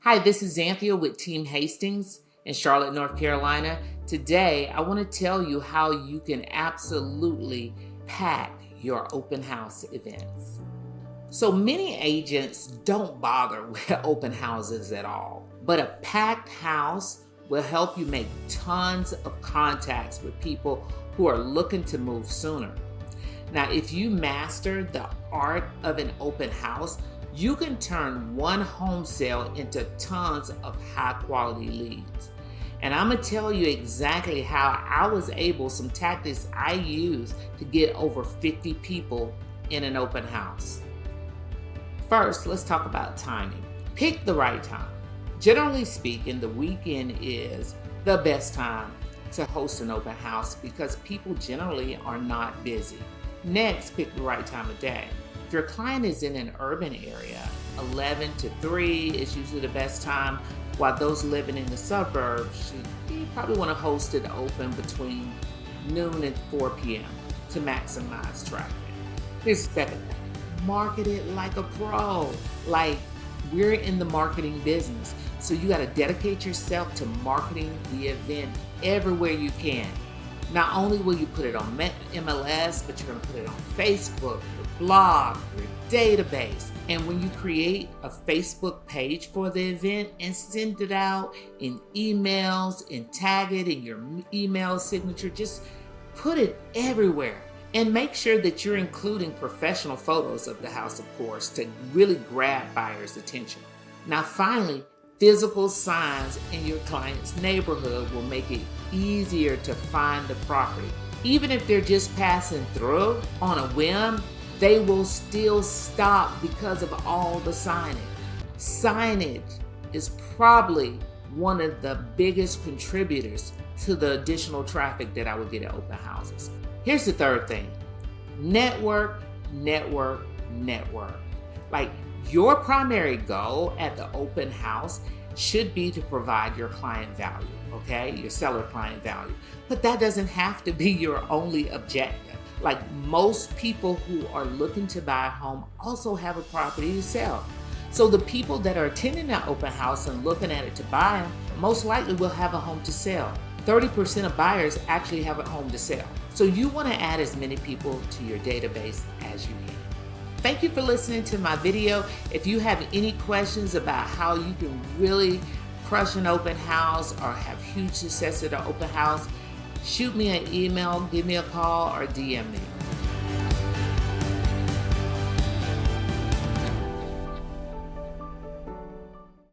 Hi, this is Zanthia with Team Hastings in Charlotte, North Carolina. Today, I want to tell you how you can absolutely pack your open house events. So many agents don't bother with open houses at all, but a packed house will help you make tons of contacts with people who are looking to move sooner. Now, if you master the art of an open house, you can turn one home sale into tons of high quality leads. And I'm gonna tell you exactly how I was able, some tactics I used to get over 50 people in an open house. First, let's talk about timing. Pick the right time. Generally speaking, the weekend is the best time to host an open house because people generally are not busy. Next, pick the right time of day. If your client is in an urban area, 11 to 3 is usually the best time, while those living in the suburbs, you probably want to host it open between noon and 4 p.m. to maximize traffic. Here's the second thing. Market it like a pro. Like, we're in the marketing business, so you got to dedicate yourself to marketing the event everywhere you can. Not only will you put it on MLS, but you're going to put it on Facebook, your blog, your database. And when you create a Facebook page for the event and send it out in emails and tag it in your email signature, just put it everywhere. And make sure that you're including professional photos of the house, of course, to really grab buyers' attention. Now, finally, physical signs in your client's neighborhood will make it easier to find the property. Even if they're just passing through on a whim, they will still stop because of all the signage. Signage is probably one of the biggest contributors to the additional traffic that I would get at open houses. Here's the third thing. Network, network, network. Like, your primary goal at the open house should be to provide your client value, okay? Your seller client value. But that doesn't have to be your only objective. Like, most people who are looking to buy a home also have a property to sell. So the people that are attending that open house and looking at it to buy them, most likely will have a home to sell. 30% of buyers actually have a home to sell. So you want to add as many people to your database as you can. Thank you for listening to my video. If you have any questions about how you can really crush an open house or have huge success at an open house, shoot me an email, give me a call, or DM me.